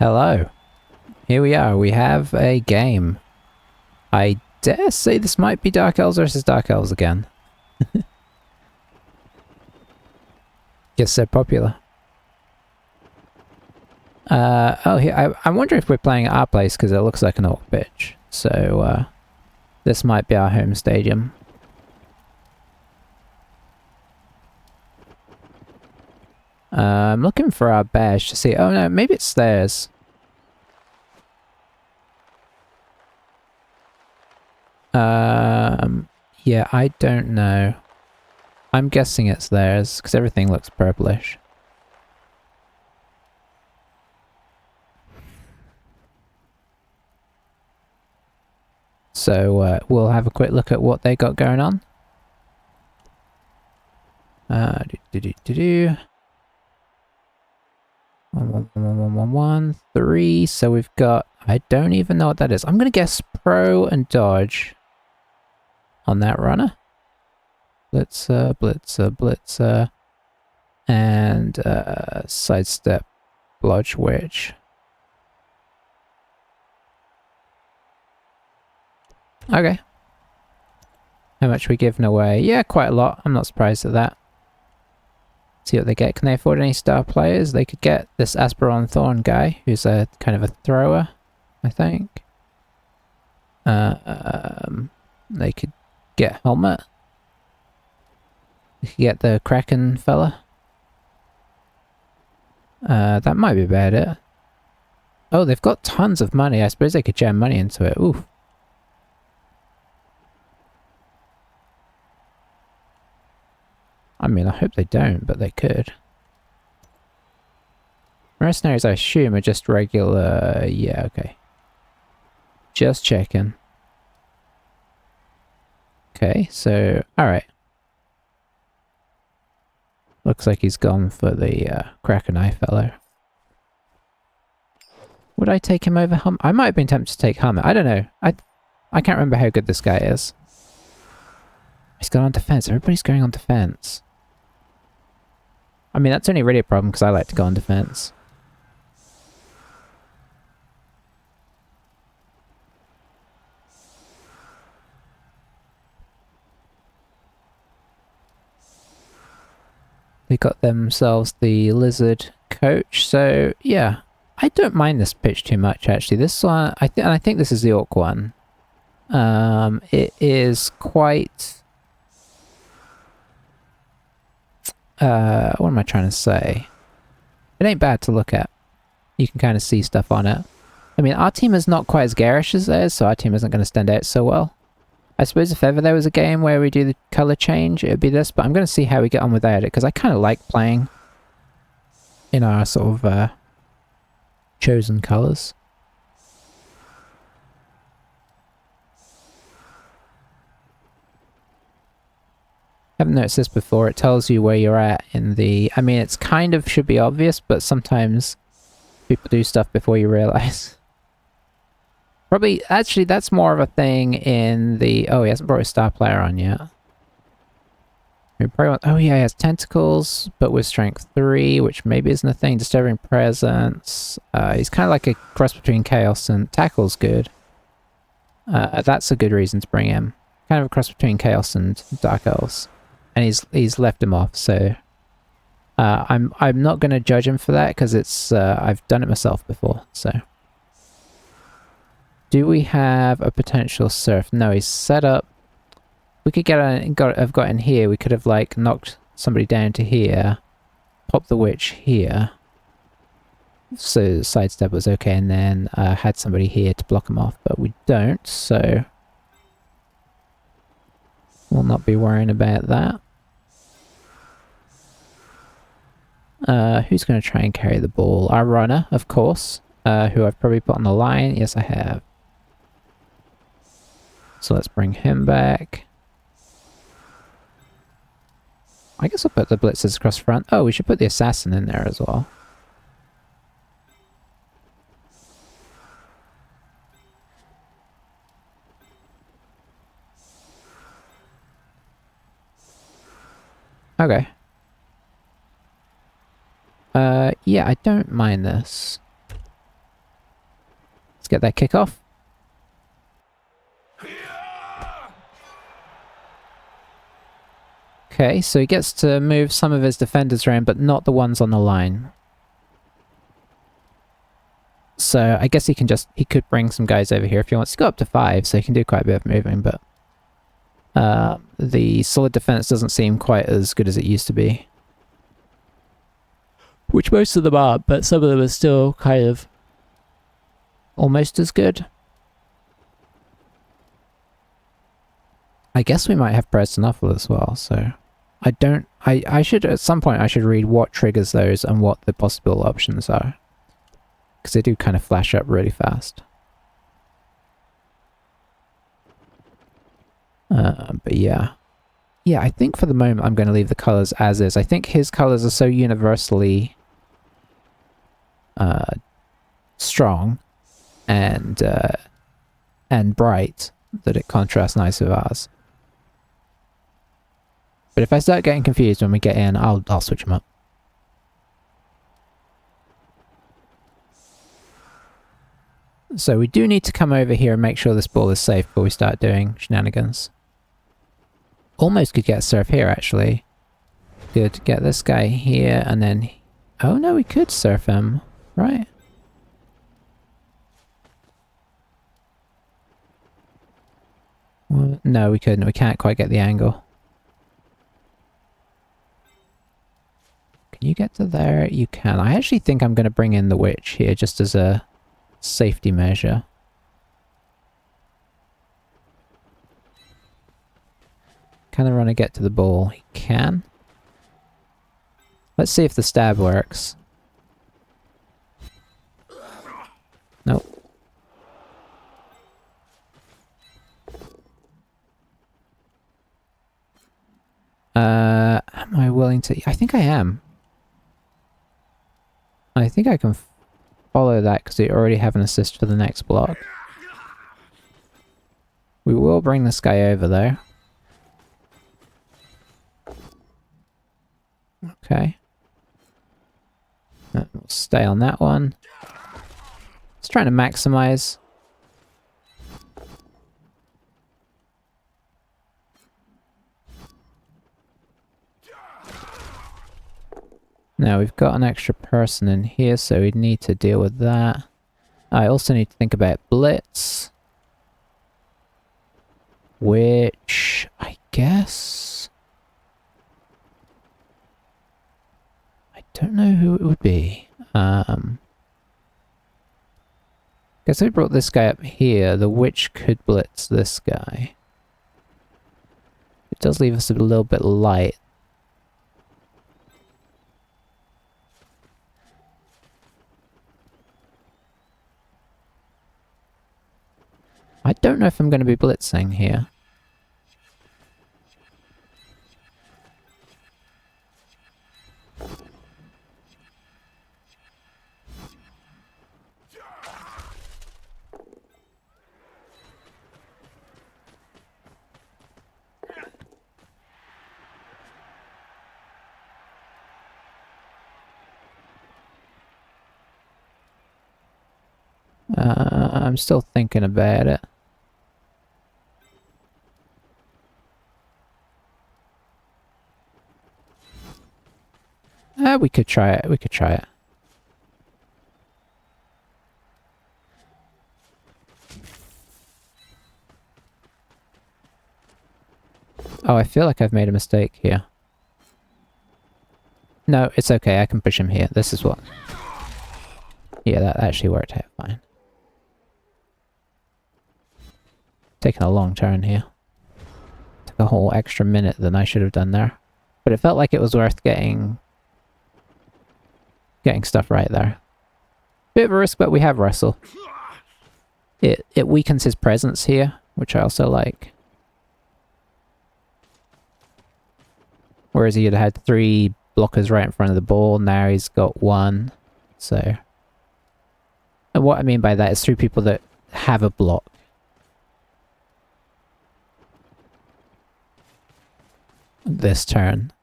Hello. Here we are. We have a game. I dare say this might be Dark Elves versus Dark Elves again. Just so popular. Oh, here, I wonder if we're playing at our place because it looks like an orc pitch. So, this might be our home stadium. I'm looking for our badge to see. Oh no, maybe it's theirs. Yeah, I don't know. I'm guessing it's theirs because everything looks purplish. So we'll have a quick look at what they got going on. One, 3. So we've got, I don't even know what that is. I'm gonna guess pro and dodge on that runner. Blitzer, blitzer, blitzer, and sidestep, blodge witch. Okay. How much are we giving away? Yeah, quite a lot. I'm not surprised at that. See what they get. Can they afford any star players? They could get this Asperon Thorn guy, who's a kind of a thrower, I think. They could get Helmet. They could get the Kraken fella. That might be about it. Oh, they've got tons of money. I suppose they could jam money into it. Oof. I mean, I hope they don't, but they could. Mercenaries, I assume, are just regular... Yeah, okay. Just checking. Okay, so... Alright. Looks like he's gone for the Kraken Eye fellow. Would I take him over Hum? I might have been tempted to take Hummer. I don't know. I can't remember how good this guy is. He's gone on defense. Everybody's going on defense. I mean, that's only really a problem because I like to go on defense. They got themselves the lizard coach, so yeah, I don't mind this pitch too much actually. This one, I think this is the orc one. It is quite. What am I trying to say? It ain't bad to look at. You can kind of see stuff on it. I mean, our team is not quite as garish as theirs, so our team isn't going to stand out so well. I suppose if ever there was a game where we do the colour change, it would be this, but I'm going to see how we get on without it, because I kind of like playing in our sort of chosen colours. Haven't noticed this before. It tells you where you're at in the... I mean, it's kind of should be obvious, but sometimes people do stuff before you realise. Probably, actually, that's more of a thing in the... Oh, he hasn't brought his star player on yet. Oh yeah, he has tentacles, but with strength 3, which maybe isn't a thing. Disturbing presence. He's kind of like a cross between chaos and tackle's good. That's a good reason to bring him. Kind of a cross between chaos and dark elves. And he's left him off, so I'm not going to judge him for that because it's I've done it myself before. So, do we have a potential surf? No, he's set up. We could have got in here. We could have like knocked somebody down to here, popped the witch here, so sidestep was okay, and then had somebody here to block him off, but we don't. So. We'll not be worrying about that. Who's going to try and carry the ball? Our runner, of course, who I've probably put on the line. Yes, I have. So let's bring him back. I guess I'll put the blitzers across front. Oh, we should put the assassin in there as well. Okay. Yeah, I don't mind this. get that kick off. Okay, so he gets to move some of his defenders around, but not the ones on the line. So I guess he could bring some guys over here if he wants to go up to 5, so he can do quite a bit of moving, but the solid defense doesn't seem quite as good as it used to be. Which most of them are, but some of them are still kind of almost as good. I guess we might have Prestonopol as well, so I should, at some point I should read what triggers those and what the possible options are. Because they do kind of flash up really fast. But yeah. Yeah, I think for the moment I'm going to leave the colours as is. I think his colours are so universally strong and bright that it contrasts nice with ours. But if I start getting confused when we get in, I'll switch them up. So we do need to come over here and make sure this ball is safe before we start doing shenanigans. Almost could get surf here, actually. Could get this guy here, and then... Oh no, we could surf him. Right. Well, no, we couldn't. We can't quite get the angle. Can you get to there? You can. I actually think I'm going to bring in the witch here, just as a safety measure. Can the runner get to the ball? He can. Let's see if the stab works. Nope. Am I willing to... I think I am. I think I can follow that because we already have an assist for the next block. We will bring this guy over though. Okay. We'll stay on that one. Just trying to maximize. Now we've got an extra person in here, so we need to deal with that. I also need to think about Blitz. Which, I guess... I don't know who it would be. Guess I brought this guy up here. The witch could blitz this guy. It does leave us a little bit light. I don't know if I'm going to be blitzing here. I'm still thinking about it. We could try it. We could try it. Oh, I feel like I've made a mistake here. No, it's okay. I can push him here. This is what... Yeah, that actually worked out fine. Taking a long turn here. Took a whole extra minute than I should have done there. But it felt like it was worth getting stuff right there. Bit of a risk, but we have wrestle. It weakens his presence here, which I also like. Whereas he had had 3 blockers right in front of the ball, now he's got 1. So... And what I mean by that is 3 people that have a block. This turn.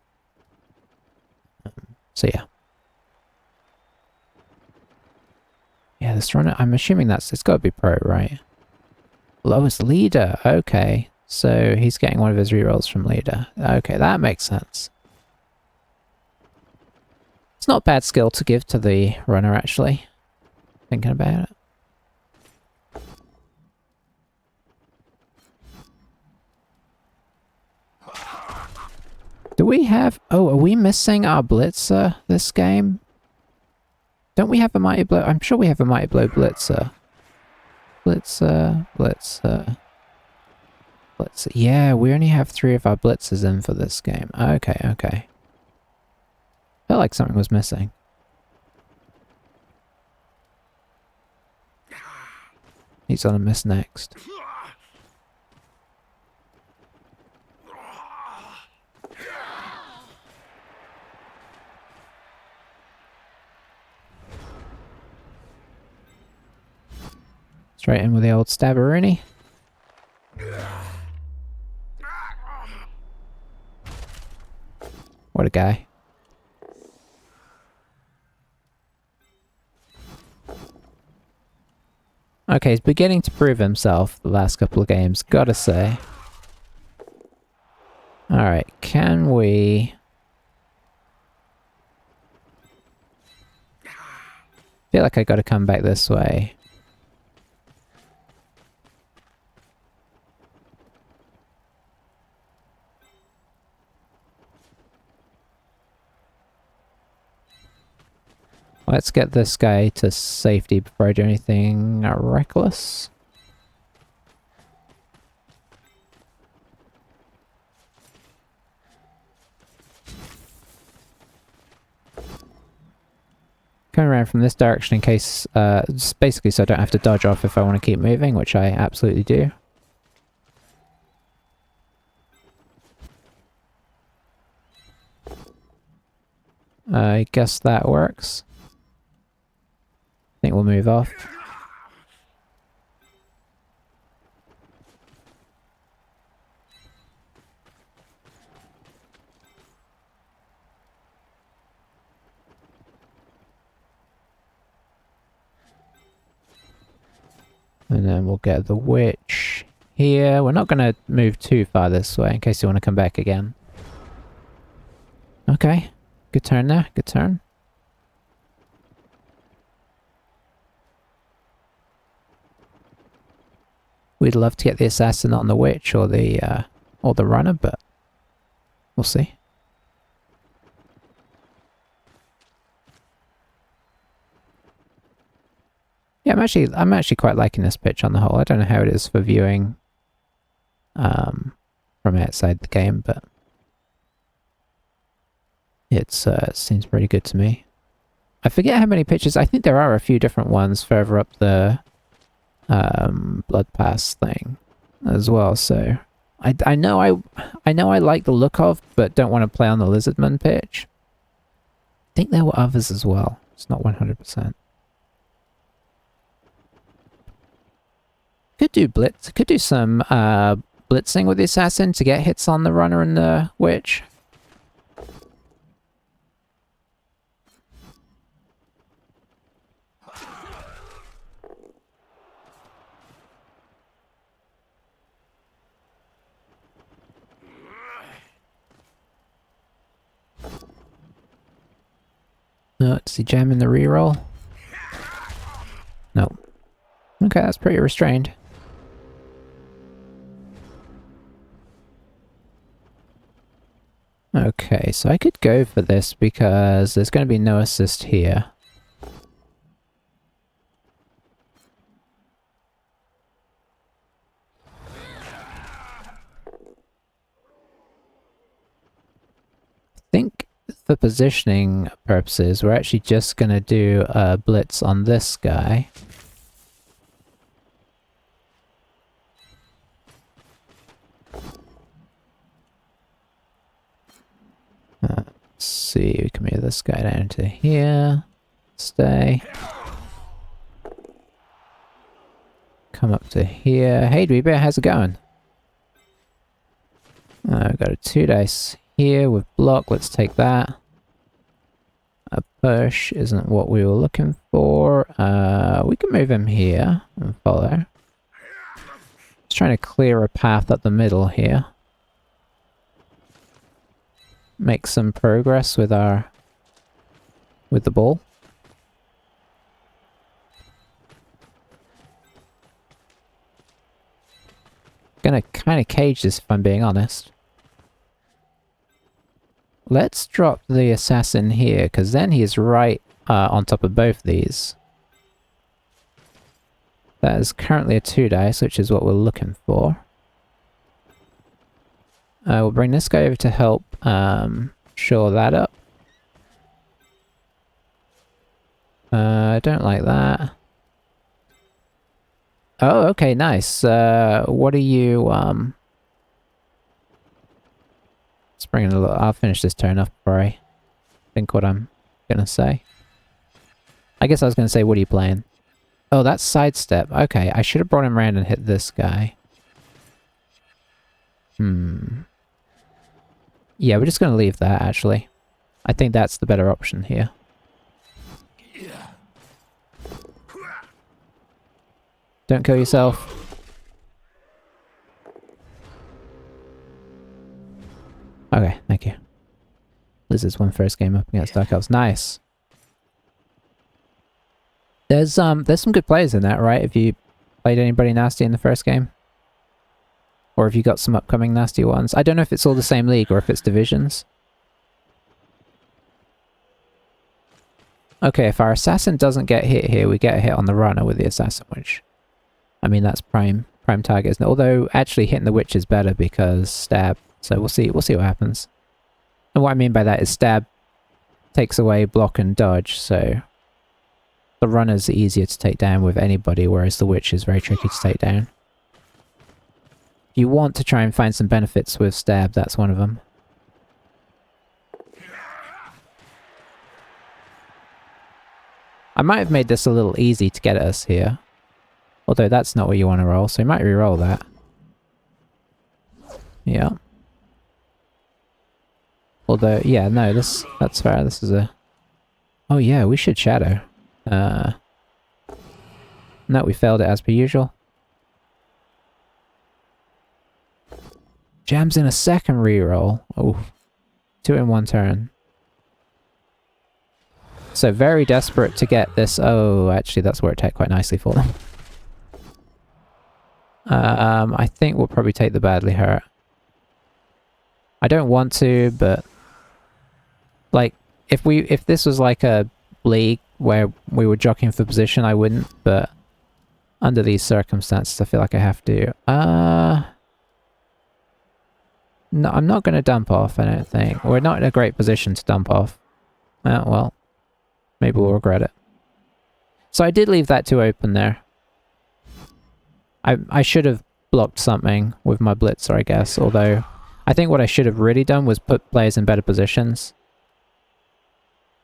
So yeah. Yeah, this runner, I'm assuming it's got to be pro, right? Lowest leader, okay. So he's getting one of his rerolls from leader. Okay, that makes sense. It's not bad skill to give to the runner, actually. Thinking about it. Do we have... Oh, are we missing our Blitzer this game? Don't we have a Mighty Blow? I'm sure we have a Mighty Blow Blitzer. Blitzer. Yeah, we only have 3 of our Blitzers in for this game. Okay. Felt like something was missing. He's on a miss next. Straight in with the old stabberoonie. What a guy. Okay, he's beginning to prove himself the last couple of games, gotta say. Alright, can we... feel like I gotta come back this way. Let's get this guy to safety before I do anything reckless. Coming around from this direction in case, just basically so I don't have to dodge off if I want to keep moving, which I absolutely do. I guess that works. I think we'll move off. And then we'll get the witch here. We're not going to move too far this way in case you want to come back again. Okay. Good turn there. Good turn. We'd love to get the assassin on the witch or the runner, but we'll see. Yeah, I'm actually quite liking this pitch on the whole. I don't know how it is for viewing from outside the game, but it seems pretty good to me. I forget how many pitches. I think there are a few different ones further up the blood pass thing as well, so I know I like the look of, but don't want to play on the Lizardman pitch. I think there were others as well. It's not 100%. Could do blitz. Could do some blitzing with the assassin to get hits on the runner and the witch. No, does he jam in the reroll? No. Okay, that's pretty restrained. Okay, so I could go for this because there's going to be no assist here. I think for positioning purposes, we're actually just going to do a blitz on this guy. Let's see, we can move this guy down to here. Stay. Come up to here. Hey, Dweebear, how's it going? I've got a 2 dice here with block. Let's take that. A push isn't what we were looking for. We can move him here and follow. Just trying to clear a path up the middle here. Make some progress with the ball. Gonna kind of cage this if I'm being honest. Let's drop the assassin here, because then he's right on top of both these. That is currently a 2 dice, which is what we're looking for. We'll bring this guy over to help shore that up. I don't like that. Oh, okay, nice. What are you, let's bring in a little... I'll finish this turn off before I think what I'm gonna say. I guess I was gonna say, what are you playing? Oh, that's sidestep. Okay, I should have brought him around and hit this guy. Yeah, we're just gonna leave that, actually. I think that's the better option here. Don't kill yourself. Okay, thank you. Lizards won first game up against Dark Elves. Nice. There's some good players in that, right? Have you played anybody nasty in the first game? Or have you got some upcoming nasty ones? I don't know if it's all the same league or if it's divisions. Okay, if our assassin doesn't get hit here, we get a hit on the runner with the assassin, which... I mean, that's prime target, isn't it? Although, actually hitting the witch is better because stab. So we'll see what happens. And what I mean by that is stab takes away block and dodge, so... The runner's easier to take down with anybody, whereas the witch is very tricky to take down. If you want to try and find some benefits with stab, that's one of them. I might have made this a little easy to get at us here. Although that's not what you want to roll, so you might re-roll that. Yeah. Although, yeah, no, that's fair. This is a... Oh yeah, we should shadow. No, we failed it as per usual. Jams in a second reroll. Oh, 2 in 1 turn. So very desperate to get this. Oh, actually, that's worked out quite nicely for them. I think we'll probably take the badly hurt. I don't want to, but like if this was like a league where we were jockeying for position, I wouldn't, but under these circumstances I feel like I have to. No, I'm not going to dump off, I don't think. We're not in a great position to dump off. Well, maybe we'll regret it. So I did leave that 2 open there. I should have blocked something with my blitzer, I guess, although I think what I should have really done was put players in better positions.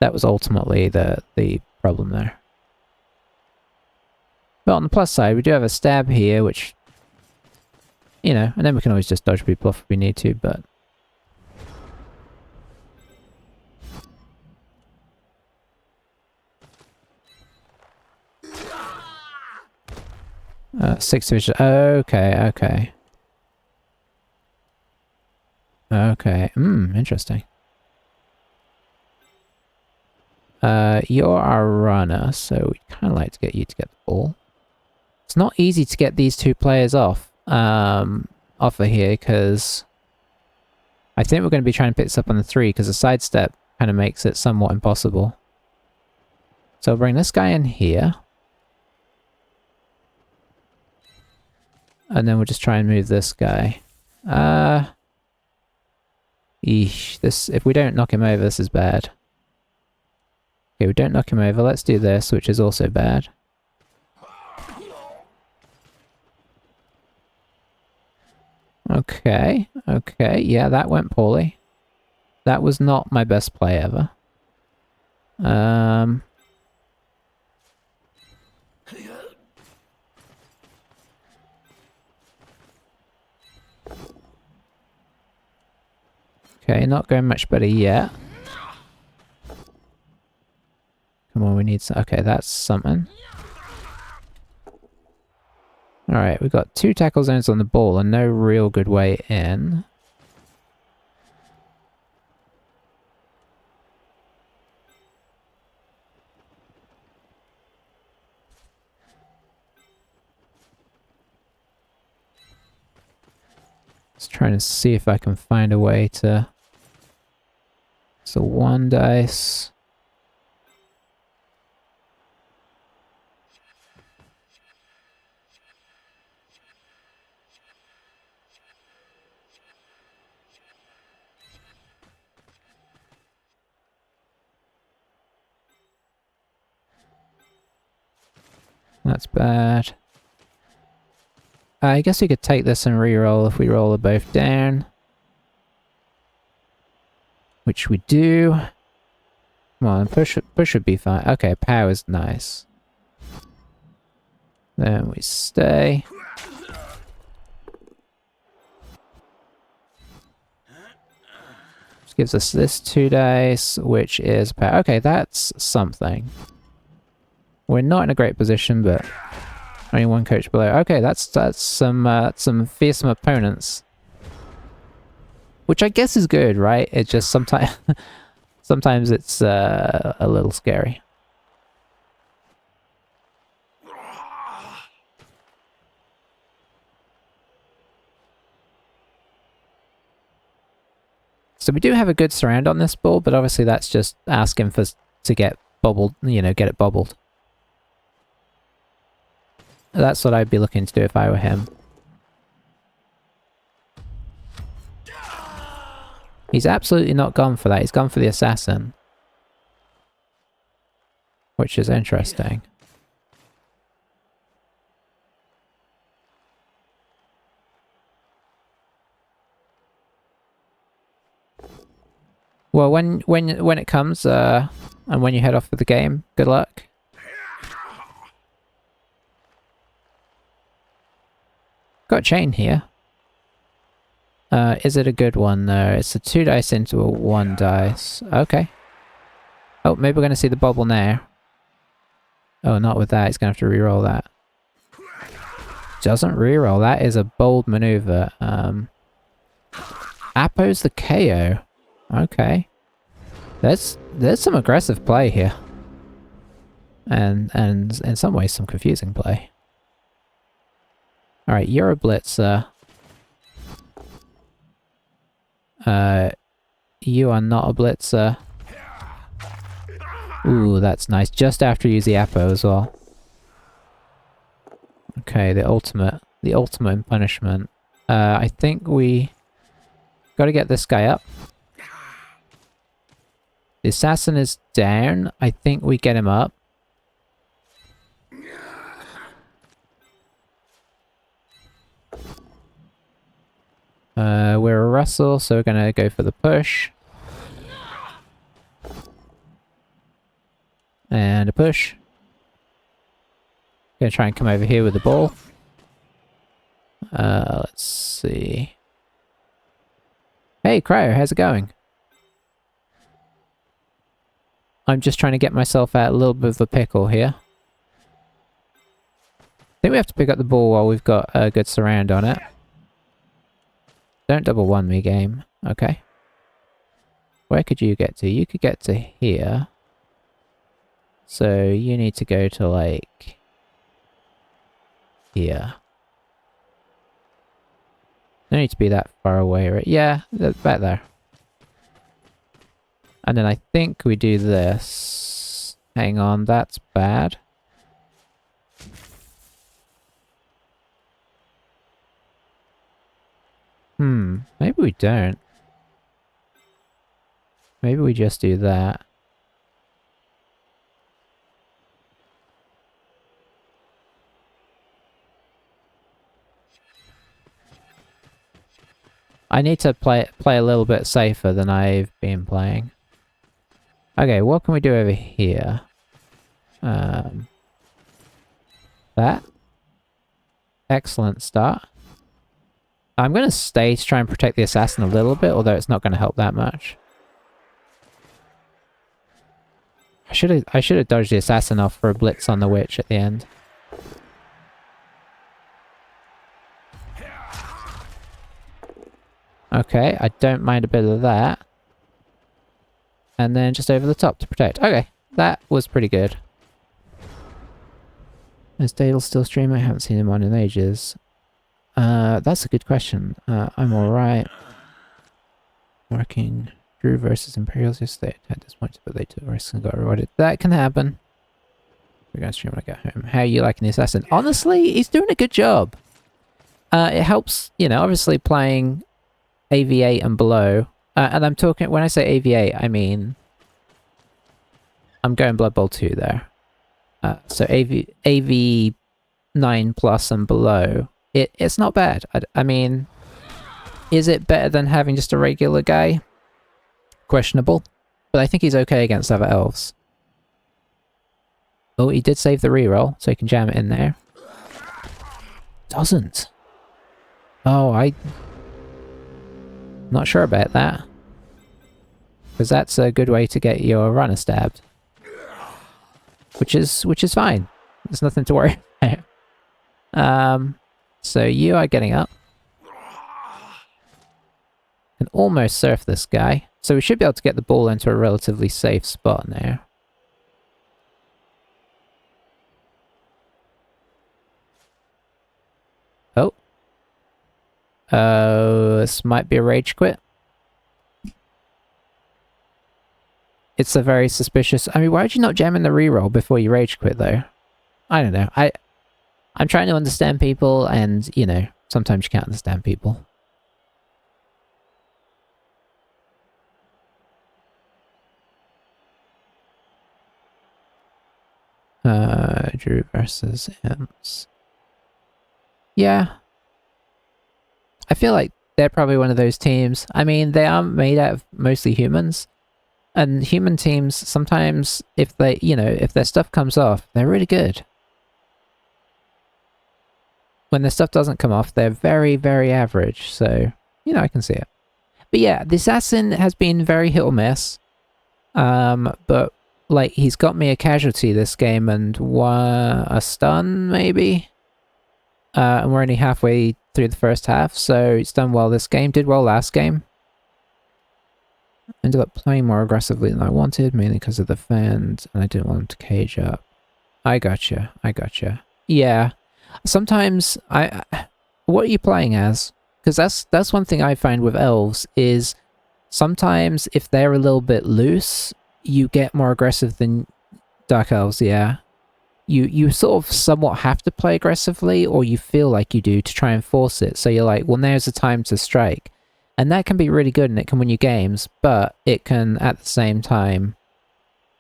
That was ultimately the problem there. But on the plus side, we do have a stab here, which, you know, and then we can always just dodge people off if we need to, but... Six division. Okay. Okay. Interesting. You're our runner, so we'd kind of like to get you to get the ball. It's not easy to get these 2 players off of here, because I think we're going to be trying to pick this up on the 3, because the sidestep kind of makes it somewhat impossible. So I'll bring this guy in here. And then we'll just try and move this guy. If we don't knock him over, this is bad. Okay, we don't knock him over. Let's do this, which is also bad. Okay, yeah, that went poorly. That was not my best play ever. Okay, not going much better yet. Come on, we need some... Okay, that's something. Alright, we've got 2 tackle zones on the ball and no real good way in. Just trying to see if I can find a way to... So 1 dice. That's bad. I guess we could take this and re-roll if we roll them both down. Which we do. Come on, push should be fine. Okay, power's nice. Then we stay. Which gives us this 2 dice, which is power. Okay, that's something. We're not in a great position, but only 1 coach below. Okay, that's some fearsome opponents. Which I guess is good, right? It just sometimes sometimes it's a little scary. So we do have a good surround on this ball, but obviously that's just asking for to get bubbled, you know, get it bubbled. That's what I'd be looking to do if I were him. He's absolutely not gone for that. He's gone for the assassin. Which is interesting. Well, when it comes, and when you head off for the game, good luck. Got a chain here. Is it a good one though? It's a 2 dice into a 1 dice. Okay. Oh, maybe we're going to see the bubble now. Oh, not with that. He's going to have to reroll that. Doesn't reroll. That is a bold maneuver. Appo's the KO. Okay. There's some aggressive play here. And in some ways some confusing play. Alright, you're a blitzer. You are not a blitzer. Ooh, that's nice. Just after you use the Appo as well. Okay, the ultimate in punishment. I think we got to get this guy up. The assassin is down. I think we get him up. We're a Russell, so we're gonna go for the push. And a push. Gonna try and come over here with the ball. Let's see. Hey, Crow, how's it going? I'm just trying to get myself out a little bit of a pickle here. I think we have to pick up the ball while we've got a good surround on it. Don't double 1 me, game. Okay. Where could you get to? You could get to here. So you need to go to, like, here. Don't need to be that far away, right? Yeah, back there. And then I think we do this. Hang on, that's bad. Maybe we don't. Maybe we just do that. I need to play a little bit safer than I've been playing. Okay, what can we do over here? That. Excellent start. I'm going to stay to try and protect the assassin a little bit, although it's not going to help that much. I should have dodged the assassin off for a blitz on the witch at the end. Okay, I don't mind a bit of that. And then just over the top to protect. Okay, that was pretty good. Is Dale still streaming? I haven't seen him on in ages. That's a good question. I'm alright. Working Drew versus Imperials yesterday. At this point, but they took risks and got rewarded. That can happen. We're going to stream when I get home. How are you liking the assassin? Honestly, he's doing a good job. It helps, you know, obviously playing AV8 and below. And I'm talking, when I say AV8, I mean, I'm going Blood Bowl 2 there. So AV9 plus and below. It's not bad. I mean, is it better than having just a regular guy? Questionable. But I think he's okay against other elves. Oh, he did save the reroll, so he can jam it in there. Doesn't. Oh, not sure about that. Because that's a good way to get your runner stabbed. Which is fine. There's nothing to worry about. So you are getting up. Can almost surf this guy. So we should be able to get the ball into a relatively safe spot now. Oh. Oh, this might be a rage quit. It's a very suspicious... I mean, why would you not jam in the reroll before you rage quit, though? I don't know. I'm trying to understand people, and, you know, sometimes you can't understand people. Drew versus Imps. Yeah. I feel like they're probably one of those teams. I mean, they are made out of mostly humans. And human teams, sometimes, if they, you know, if their stuff comes off, they're really good. When their stuff doesn't come off, they're very, very average. So, you know, I can see it. But yeah, the assassin has been very hit or miss. But, like, he's got me a casualty this game and a stun, maybe? And we're only halfway through the first half, so he's done well this game. Did well last game. Ended up playing more aggressively than I wanted, mainly because of the fans, and I didn't want him to cage up. I gotcha. Yeah. Sometimes, what are you playing as? Because that's one thing I find with elves, is sometimes if they're a little bit loose, you get more aggressive than dark elves, yeah. You sort of somewhat have to play aggressively, or you feel like you do to try and force it. So you're like, well, now's the time to strike. And that can be really good and it can win you games, but it can, at the same time,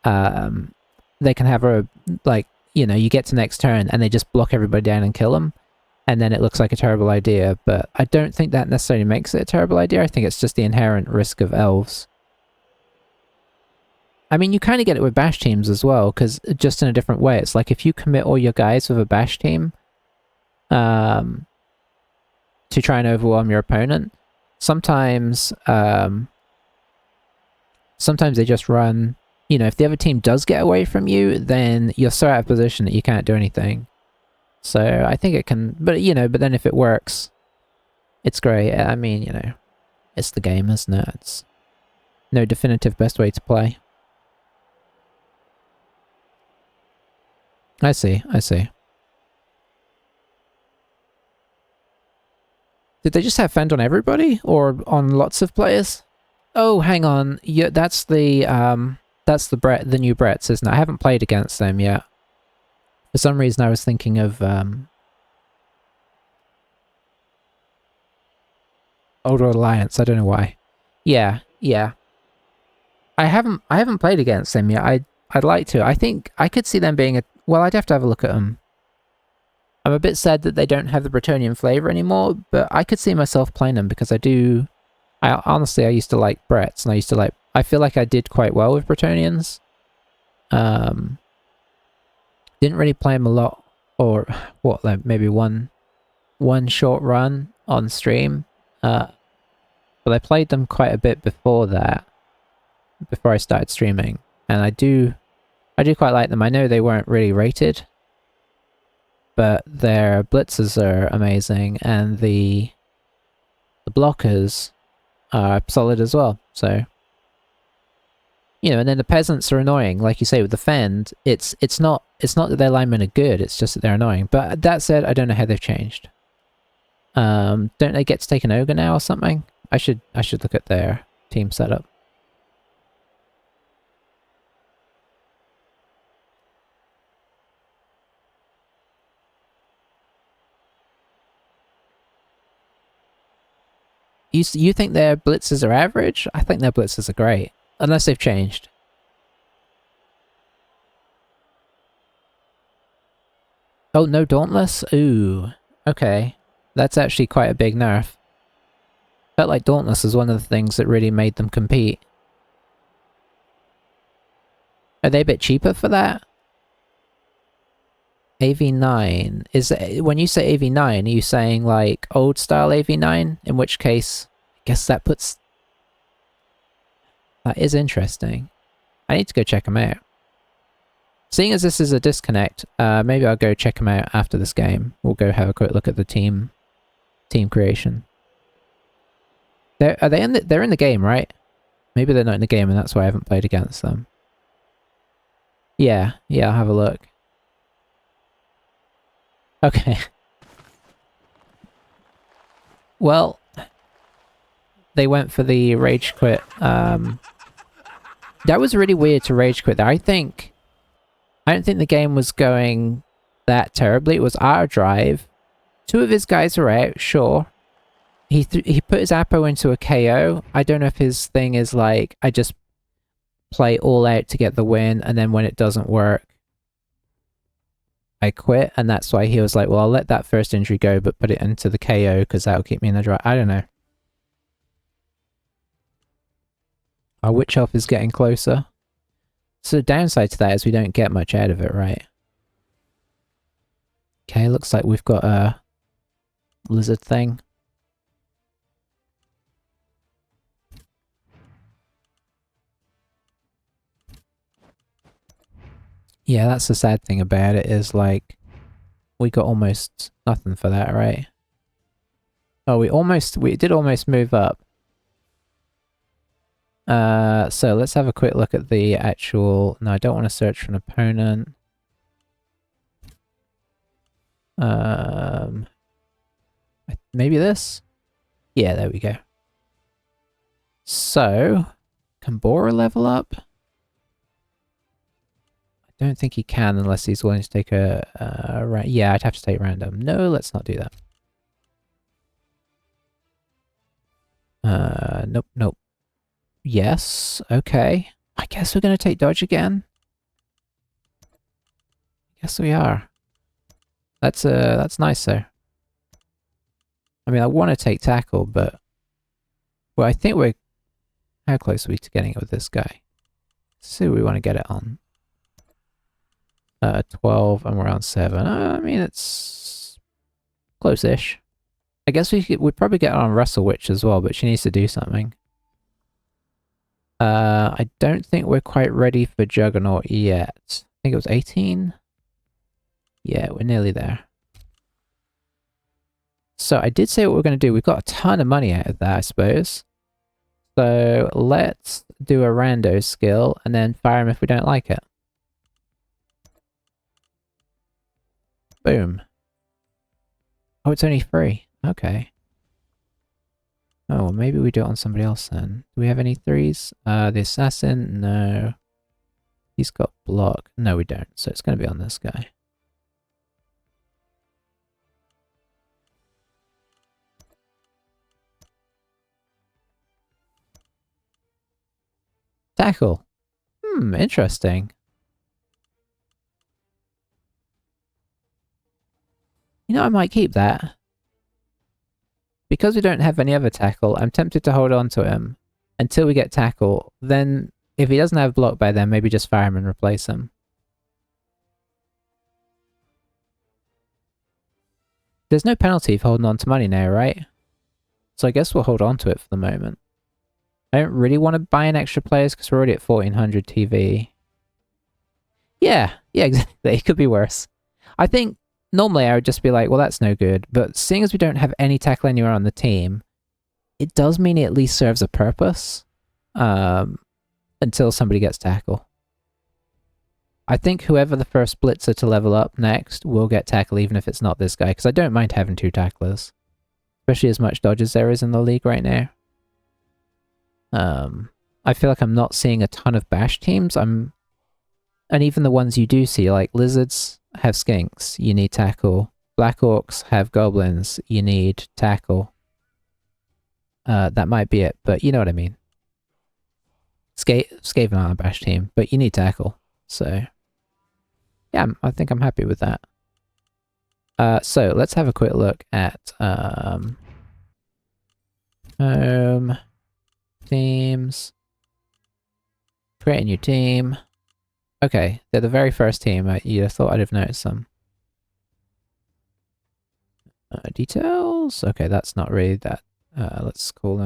they can have a, like, you know, you get to next turn and they just block everybody down and kill them. And then it looks like a terrible idea, but I don't think that necessarily makes it a terrible idea. I think it's just the inherent risk of elves. I mean, you kind of get it with bash teams as well, because just in a different way. It's like if you commit all your guys with a bash team to try and overwhelm your opponent, sometimes they just run, you know, if the other team does get away from you, then you're so out of position that you can't do anything. So I think it can, but you know, but then if it works, it's great. I mean, you know, it's the game, isn't it? It's no definitive best way to play. I see. Did they just have Fend on everybody? Or on lots of players? Oh, hang on. Yeah, that's the new Bretts, isn't it? I haven't played against them yet. For some reason I was thinking of Older Alliance, I don't know why. Yeah. I haven't played against them yet. I'd like to. I think I could see them being well, I'd have to have a look at them. I'm a bit sad that they don't have the Bretonnian flavor anymore, but I could see myself playing them because honestly, I used to like Bretts, and I feel like I did quite well with Bretonnians. Didn't really play them a lot, or what, like maybe one short run on stream. But I played them quite a bit before that, before I started streaming, and I do quite like them. I know they weren't really rated, but their blitzers are amazing, and the blockers are solid as well. So, you know, and then the peasants are annoying, like you say with the Fend. It's not that their linemen are good. It's just that they're annoying. But that said, I don't know how they've changed. Don't they get to take an ogre now or something? I should look at their team setup. You think their blitzes are average? I think their blitzes are great. Unless they've changed. Oh, no Dauntless? Ooh. Okay. That's actually quite a big nerf. Felt like Dauntless was one of the things that really made them compete. Are they a bit cheaper for that? AV9. When you say AV9, are you saying like old style AV9? In which case, I guess that puts... That is interesting. I need to go check them out. Seeing as this is a disconnect, maybe I'll go check them out after this game. We'll go have a quick look at the team creation. They're in the game, right? Maybe they're not in the game and that's why I haven't played against them. Yeah, I'll have a look. Okay. Well, they went for the rage quit. That was really weird to rage quit there. I don't think the game was going that terribly. It was our drive. 2 of his guys were out, sure. He put his Apo into a KO. I don't know if his thing is like, I just play all out to get the win, and then when it doesn't work, I quit, and that's why he was like, well, I'll let that first injury go, but put it into the KO, because that'll keep me in the drive. I don't know. Our Witch Elf is getting closer. So the downside to that is we don't get much out of it, right? Okay, looks like we've got a lizard thing. Yeah, that's the sad thing about it, is like, we got almost nothing for that, right? Oh, we did almost move up. So let's have a quick look at the actual... No, I don't want to search for an opponent. Maybe this? Yeah, there we go. So, can Bora level up? I don't think he can unless he's willing to take a yeah, I'd have to take random. No, let's not do that. Nope. Yes, okay. I guess we're gonna take dodge again. Yes, we are. That's nice though. I mean, I want to take tackle, but... Well, I think we're... How close are we to getting it with this guy? Let's see what we want to get it on. 12, and we're on 7. I mean, it's... close-ish. I guess we'd probably get it on Russell Witch as well, but she needs to do something. I don't think we're quite ready for Juggernaut yet. I think it was 18? Yeah, we're nearly there. So I did say what we're going to do. We've got a ton of money out of that, I suppose. So let's do a rando skill and then fire him if we don't like it. Boom. Oh, it's only 3. Okay. Oh, well, maybe we do it on somebody else then. Do we have any 3s? The assassin? No. He's got block. No, we don't. So it's going to be on this guy. Tackle. Interesting. You know, I might keep that. Because we don't have any other tackle, I'm tempted to hold on to him until we get tackle. Then, if he doesn't have block by then, maybe just fire him and replace him. There's no penalty for holding on to money now, right? So I guess we'll hold on to it for the moment. I don't really want to buy in extra players because we're already at 1400 TV. Yeah, exactly. It could be worse. I think normally I would just be like, well, that's no good. But seeing as we don't have any tackle anywhere on the team, it does mean it at least serves a purpose until somebody gets tackle. I think whoever the first blitzer to level up next will get tackle, even if it's not this guy, because I don't mind having 2 tacklers. Especially as much dodge as there is in the league right now. I feel like I'm not seeing a ton of bash teams. And even the ones you do see, like lizards have skinks, you need tackle. Black orcs have goblins, you need tackle. That might be it, but you know what I mean. Skaven aren't a bash team, but you need tackle. So, yeah, I think I'm happy with that. So let's have a quick look at home teams. Create a new team. Okay, they're the very first team. I thought I'd have noticed them. Details. Okay, that's not really that. Let's call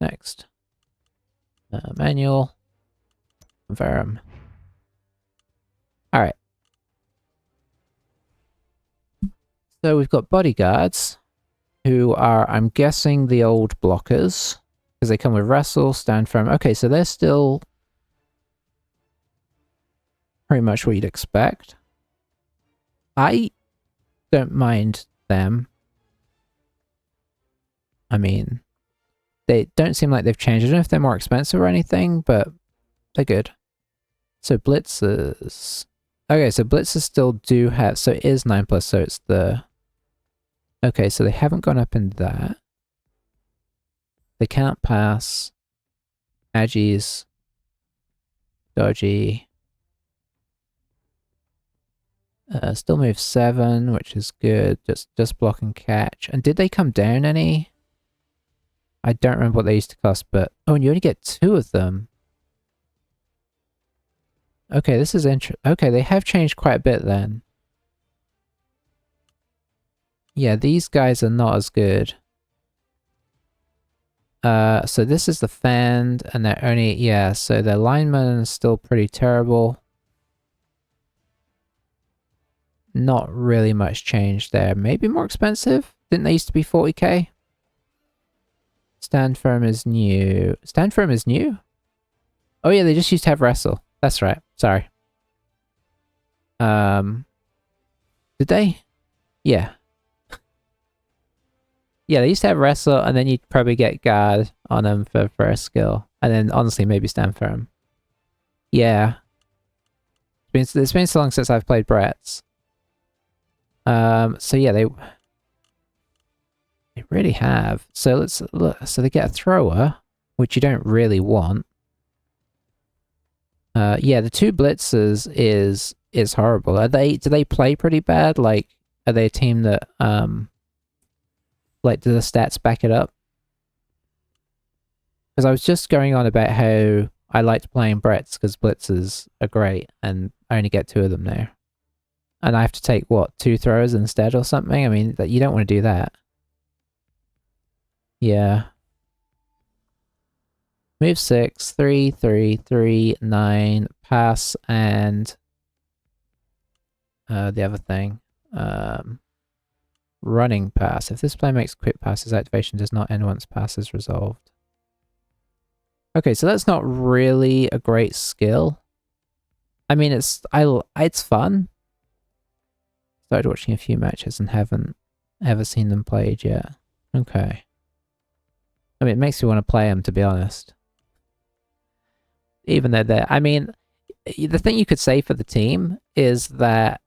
next. Manual. Confirm. All right. So we've got bodyguards, who are, I'm guessing, the old blockers, because they come with wrestle, stand firm. Okay, so they're still pretty much what you'd expect. I don't mind them. I mean, they don't seem like they've changed. I don't know if they're more expensive or anything, but they're good. So blitzers. Okay, so blitzers still do have, so it is 9+, so it's the... Okay, so they haven't gone up in that. They can't pass. Aggies. Dodgy. Still move 7, which is good. Just block and catch. And did they come down any? I don't remember what they used to cost, but... Oh, and you only get 2 of them. Okay, this is interesting. Okay, they have changed quite a bit then. Yeah, these guys are not as good. So this is the Fend, and they're only... Yeah, so their lineman is still pretty terrible. Not really much change there. Maybe more expensive? Didn't they used to be 40k? Stand firm is new. Stand firm is new? Oh yeah, they just used to have wrestle. That's right. Sorry. Did they? Yeah. Yeah, they used to have wrestle, and then you'd probably get guard on them for first skill. And then, honestly, maybe stand firm. Yeah. It's been so long since I've played Brett's. So yeah, they really have. So let's look. So they get a thrower, which you don't really want. Yeah, the 2 blitzers is horrible. Do they play pretty bad? Like, are they a team that like, do the stats back it up? Because I was just going on about how I liked playing Brett's because blitzers are great, and I only get 2 of them now. And I have to take, what, 2 throwers instead or something? I mean, you don't want to do that. Yeah. Move 6, 3, 3, 3, 9, pass, and the other thing. Running pass. If this player makes quick passes, activation does not end once pass is resolved. Okay, so that's not really a great skill. I mean, it's fun. Started watching a few matches and haven't ever seen them played yet. Okay. I mean, it makes me want to play them, to be honest. Even though they're... I mean, the thing you could say for the team is that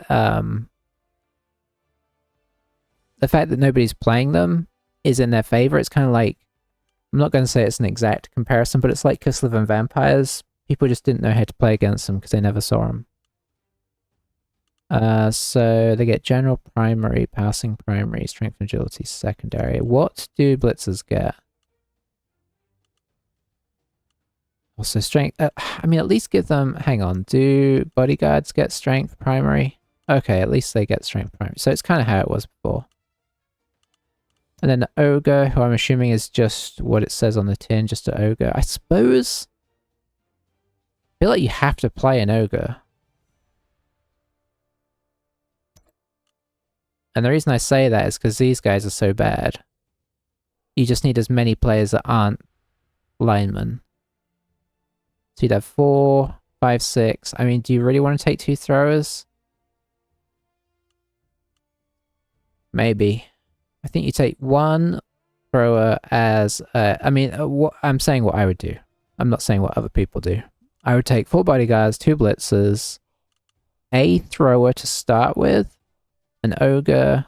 the fact that nobody's playing them is in their favor. It's kind of like... I'm not going to say it's an exact comparison, but it's like Kislev and Vampires. People just didn't know how to play against them because they never saw them. So they get general primary, passing primary, strength and agility secondary. What do blitzers get? Also strength. I mean, at least give them... Hang on. Do bodyguards get strength primary? Okay, at least they get strength primary. So it's kind of how it was before. And then the ogre, who I'm assuming is just what it says on the tin, just an ogre. I suppose... I feel like you have to play an ogre. And the reason I say that is because these guys are so bad. You just need as many players that aren't linemen. So you'd have 4, 5, 6. I mean, do you really want to take 2 throwers? Maybe. I think you take 1 thrower as... I mean, I'm saying what I would do. I'm not saying what other people do. I would take 4 bodyguards, 2 blitzers, a thrower to start with, an ogre,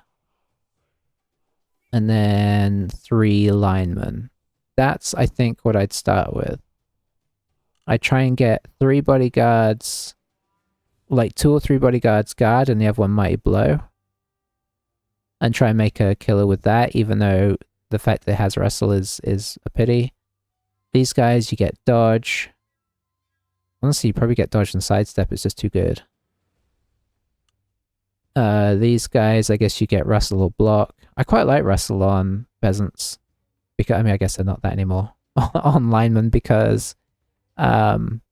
and then 3 linemen. That's, I think, what I'd start with. I'd try and get 3 bodyguards, like 2 or 3 bodyguards guard, and the other one mighty blow. And try and make a killer with that, even though the fact that it has wrestle is a pity. These guys, you get dodge. Honestly, you probably get dodge and sidestep, it's just too good. These guys, I guess you get wrestle or block. I quite like wrestle on peasants. Because, I mean, I guess they're not that anymore. On linemen, because between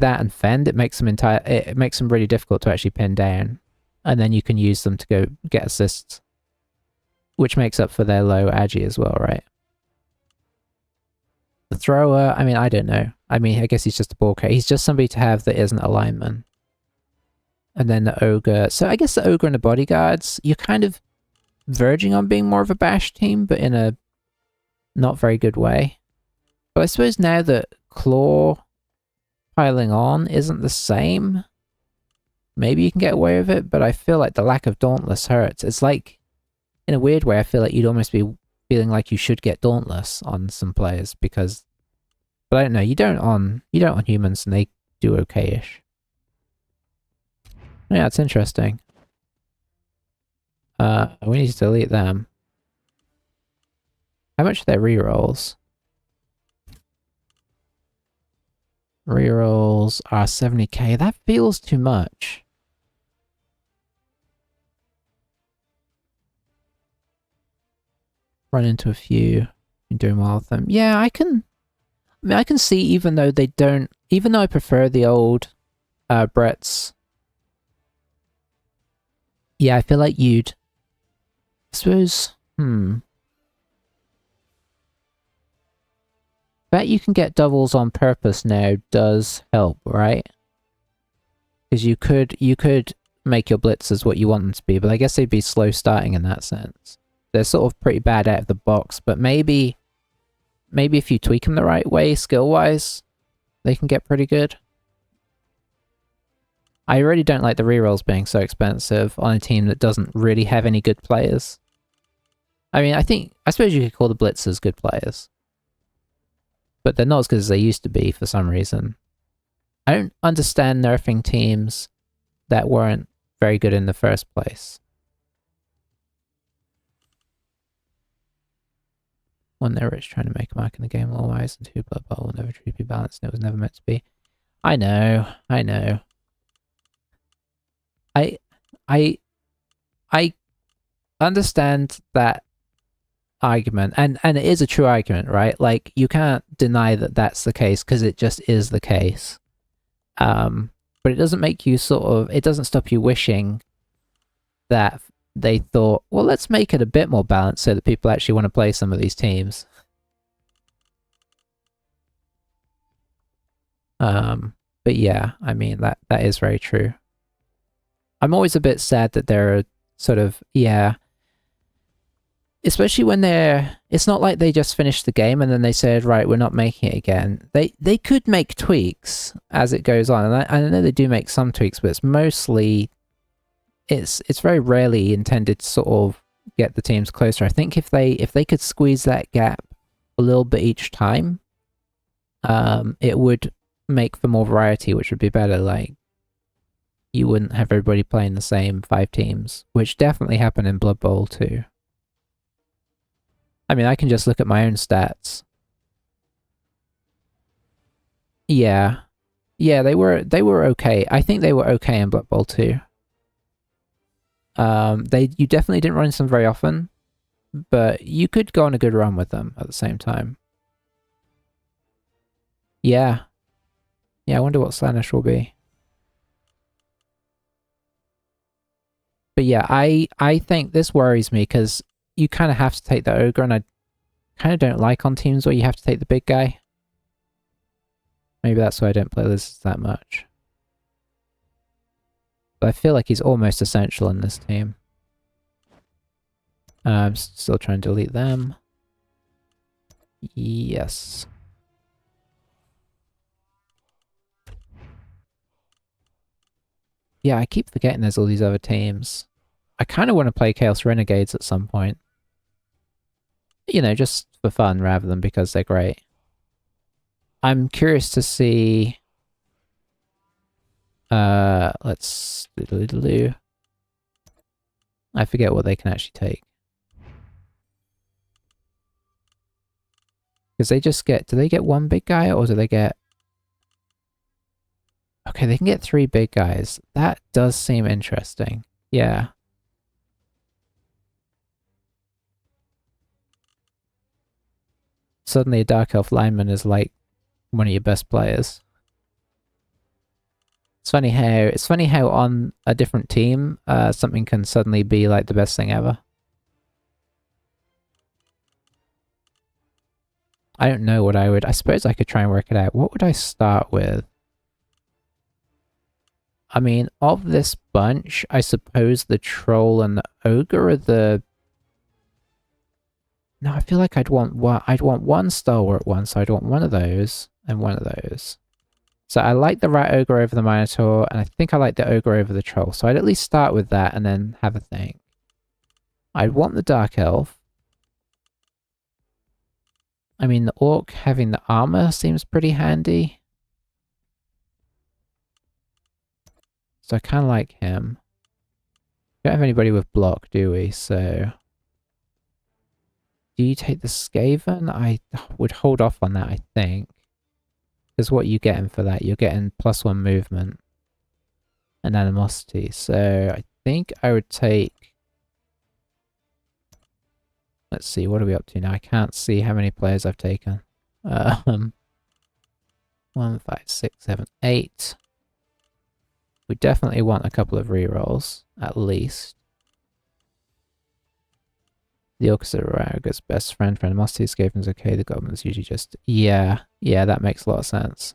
that and fend, it makes them really difficult to actually pin down. And then you can use them to go get assists. Which makes up for their low agi as well, right? The thrower, I mean, I don't know. I mean, I guess he's just a ball carrier. He's just somebody to have that isn't a lineman. And then the ogre. So I guess the ogre and the bodyguards, you're kind of verging on being more of a bash team, but in a not very good way. But I suppose now that claw piling on isn't the same, maybe you can get away with it, but I feel like the lack of Dauntless hurts. It's like, in a weird way, I feel like you'd almost be feeling like you should get Dauntless on some players, because... But I don't know, you don't on humans, and they do okay-ish. Yeah, it's interesting. We need to delete them. How much are their rerolls? Rerolls are 70k. That feels too much. Run into a few. Been doing well with them. Yeah, I can see, even though they don't... Even though I prefer the old Brett's... Yeah, I feel like you'd... I suppose... Bet you can get doubles on purpose now does help, right? Because you could make your blitzers what you want them to be, but I guess they'd be slow starting in that sense. They're sort of pretty bad out of the box, but maybe if you tweak them the right way, skill-wise, they can get pretty good. I really don't like the rerolls being so expensive on a team that doesn't really have any good players. I mean, I suppose you could call the blitzers good players. But they're not as good as they used to be for some reason. I don't understand nerfing teams that weren't very good in the first place. One, they're rich trying to make a mark in the game law-wise, and 2, Blood Bowl will never truly be balanced, and it was never meant to be. I know. I understand that argument, and it is a true argument, right? Like, you can't deny that that's the case, because it just is the case. But it doesn't make you it doesn't stop you wishing that they thought, well, let's make it a bit more balanced so that people actually want to play some of these teams. But yeah, I mean, that is very true. I'm always a bit sad that there are sort of, yeah, especially when it's not like they just finished the game and then they said, right, we're not making it again. They could make tweaks as it goes on, and I know they do make some tweaks, but it's mostly, it's very rarely intended to sort of get the teams closer. I think if they could squeeze that gap a little bit each time, it would make for more variety, which would be better. Like, you wouldn't have everybody playing the same 5 teams, which definitely happened in Blood Bowl too. I mean, I can just look at my own stats. Yeah. Yeah, they were okay. I think they were okay in Blood Bowl 2. You definitely didn't run into them very often, but you could go on a good run with them at the same time. Yeah. Yeah, I wonder what Slaanesh will be. But yeah, I think this worries me, because you kind of have to take the ogre, and I kind of don't like on teams where you have to take the big guy. Maybe that's why I don't play lizards that much. But I feel like he's almost essential in this team. I'm still trying to delete them. Yes. Yeah, I keep forgetting there's all these other teams. I kind of want to play Chaos Renegades at some point. You know, just for fun rather than because they're great. I'm curious to see... let's... I forget what they can actually take. Because they just get... Do they get one big guy, or do they get... Okay, they can get 3 big guys. That does seem interesting. Yeah. Suddenly a Dark Elf lineman is like one of your best players. It's funny how on a different team, something can suddenly be like the best thing ever. I don't know what I suppose I could try and work it out. What would I start with? I mean, of this bunch, I suppose the troll and the ogre are the... No, I feel like I'd want one stalwart one, so I'd want one of those and one of those. So I like the rat ogre over the minotaur, and I think I like the ogre over the troll. So I'd at least start with that and then have a think. I'd want the dark elf. I mean, the orc having the armor seems pretty handy. So I kind of like him. Don't have anybody with block, do we? So... Do you take the Skaven? I would hold off on that, I think. Because what are you getting for that? You're getting +1 movement. And animosity. So I think I would take... Let's see, what are we up to now? I can't see how many players I've taken. 1, 5, 6, 7, 8. We definitely want a couple of rerolls, at least. The orcs are Raga's best friend for animosity. Skaven's okay, the goblin's usually just... Yeah, that makes a lot of sense.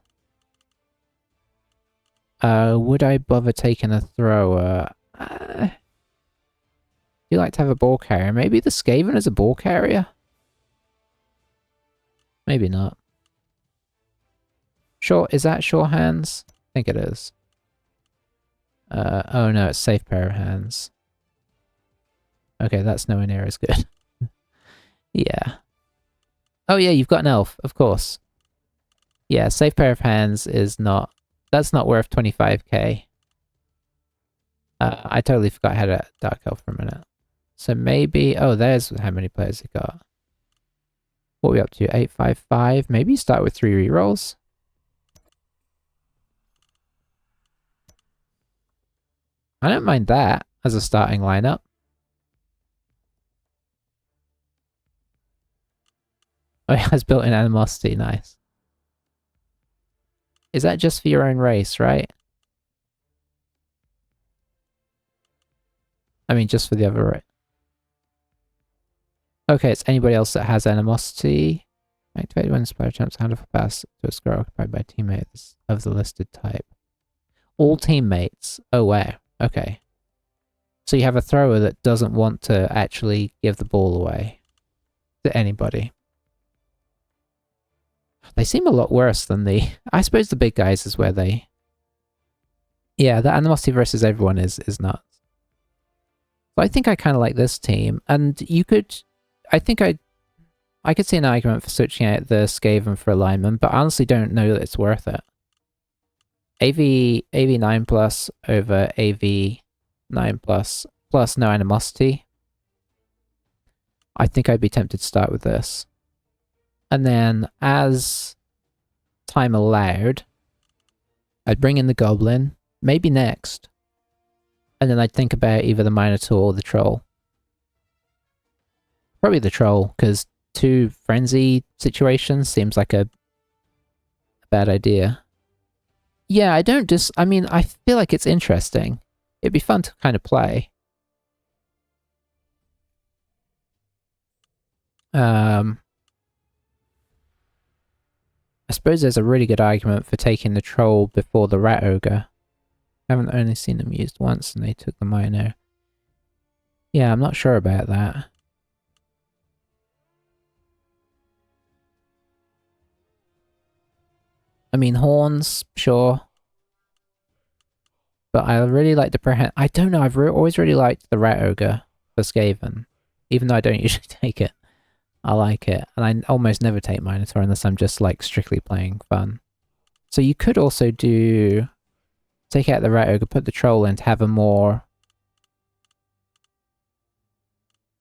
Would I bother taking a thrower? Do you like to have a ball carrier? Maybe the Skaven is a ball carrier? Maybe not. Sure, is that sure hands? I think it is. Oh no, it's safe pair of hands. Okay, that's nowhere near as good. Yeah. Oh yeah, you've got an elf, of course. Yeah, safe pair of hands is not... That's not worth 25k. I totally forgot I had a dark elf for a minute. So maybe... Oh, there's how many players it got. What are we up to? 855? Maybe start with 3 rerolls? I don't mind that as a starting lineup. Oh, it has built-in animosity, nice. Is that just for your own race, right? I mean, just for the other race. Okay, it's anybody else that has animosity. Activated when inspired attempts to handle for pass to a square occupied by teammates of the listed type. All teammates. Oh, wow. Okay. So you have a thrower that doesn't want to actually give the ball away to anybody. They seem a lot worse than the... I suppose the big guys is where they... Yeah, the animosity versus everyone is nuts. So I think I kind of like this team. And you could... I think I could see an argument for switching out the Skaven for alignment, but I honestly don't know that it's worth it. AV 9 plus over AV 9 plus no animosity. I think I'd be tempted to start with this. And then, as time allowed, I'd bring in the Goblin, maybe next. And then I'd think about either the Minotaur or the Troll. Probably the Troll, because 2 Frenzy situations seems like a bad idea. Yeah, I mean, I feel like it's interesting. It'd be fun to kind of play. I suppose there's a really good argument for taking the troll before the rat ogre. I haven't only seen them used once and they took the minor. Yeah, I'm not sure about that. I mean, horns, sure. But I really like the I don't know, I've always really liked the rat ogre for Skaven. Even though I don't usually take it. I like it. And I almost never take Minotaur unless I'm just like strictly playing fun. So you could also do... Take out the rat ogre, put the troll in to have a more...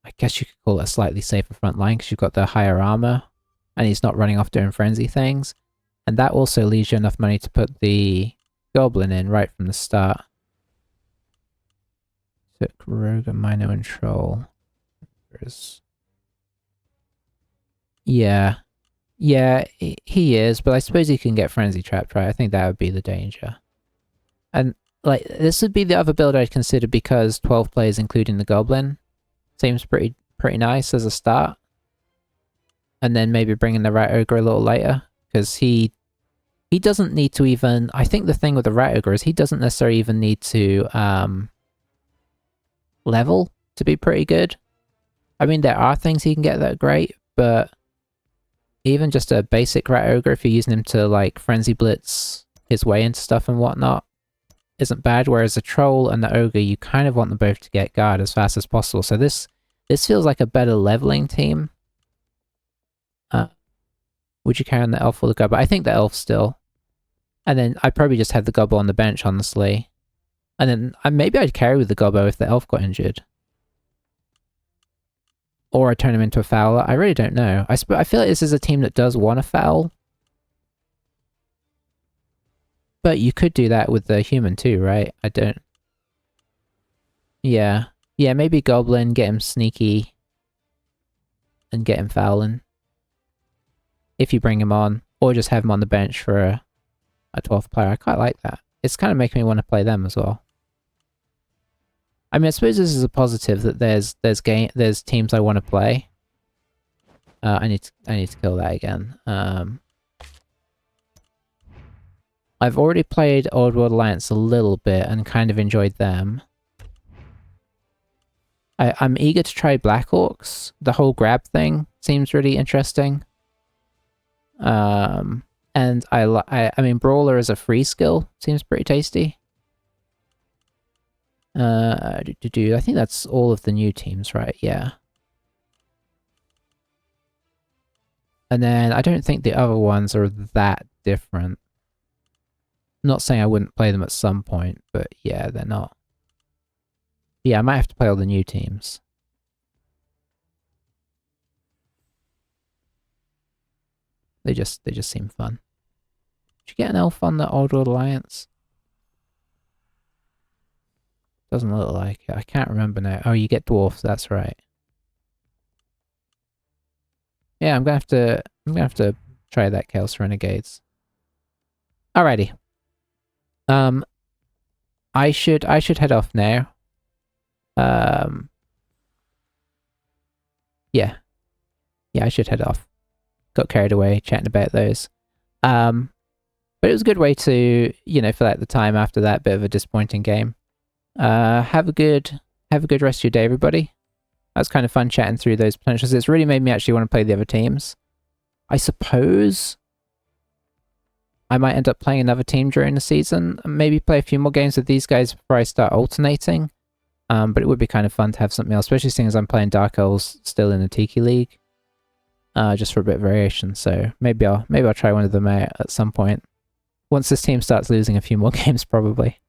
I guess you could call it a slightly safer front line because you've got the higher armor. And he's not running off doing frenzy things. And that also leaves you enough money to put the goblin in right from the start. Took rogue, minor, and troll. Yeah. Yeah, he is, but I suppose he can get frenzy trapped, right? I think that would be the danger. And, like, this would be the other build I'd consider because 12 players including the goblin seems pretty nice as a start. And then maybe bringing the rat ogre a little later, because he doesn't need to even... I think the thing with the rat ogre is he doesn't necessarily even need to level to be pretty good. I mean, there are things he can get that are great, but even just a basic rat ogre, if you're using him to, like, frenzy blitz his way into stuff and whatnot, isn't bad, whereas the troll and the ogre, you kind of want them both to get guard as fast as possible. So this feels like a better leveling team. Would you carry on the elf or the gobbo? I think the elf still. And then I'd probably just have the gobbo on the bench, honestly. And then maybe I'd carry with the gobbo if the elf got injured. Or I'd turn him into a fowler. I really don't know. I feel like this is a team that does want a foul. But you could do that with the human too, right? I don't... Yeah. Yeah, maybe goblin, get him sneaky. And get him fouling. If you bring him on. Or just have him on the bench for a 12th player. I quite like that. It's kind of making me want to play them as well. I mean, I suppose this is a positive that there's teams I want to play. I need to kill that again. I've already played Old World Alliance a little bit and kind of enjoyed them. I'm eager to try Black Orcs. The whole grab thing seems really interesting. And I mean, Brawler as a free skill seems pretty tasty. I think that's all of the new teams, right? Yeah. And then I don't think the other ones are that different. Not saying I wouldn't play them at some point, but yeah, they're not. Yeah, I might have to play all the new teams. They just seem fun. Did you get an elf on the Old World Alliance? Doesn't look like it. I can't remember now. Oh, you get dwarfs, that's right. Yeah, I'm gonna have to try that Chaos Renegades. Alrighty. I should head off now. Yeah. Yeah, I should head off. Got carried away chatting about those. But it was a good way to, you know, fill out the time after that bit of a disappointing game. Have a good rest of your day, everybody. That was kind of fun chatting through those potentials. It's really made me actually want to play the other teams. I suppose I might end up playing another team during the season. Maybe play a few more games with these guys before I start alternating. But it would be kind of fun to have something else, especially seeing as I'm playing Dark Elves still in the Tiki League. Just for a bit of variation. So maybe I'll try one of them out at some point. Once this team starts losing a few more games, probably.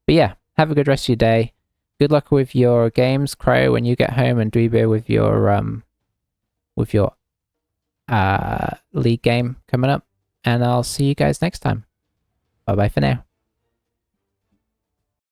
But yeah, have a good rest of your day. Good luck with your games, Cryo, when you get home, and Dweebeer with your league game coming up. And I'll see you guys next time. Bye-bye for now.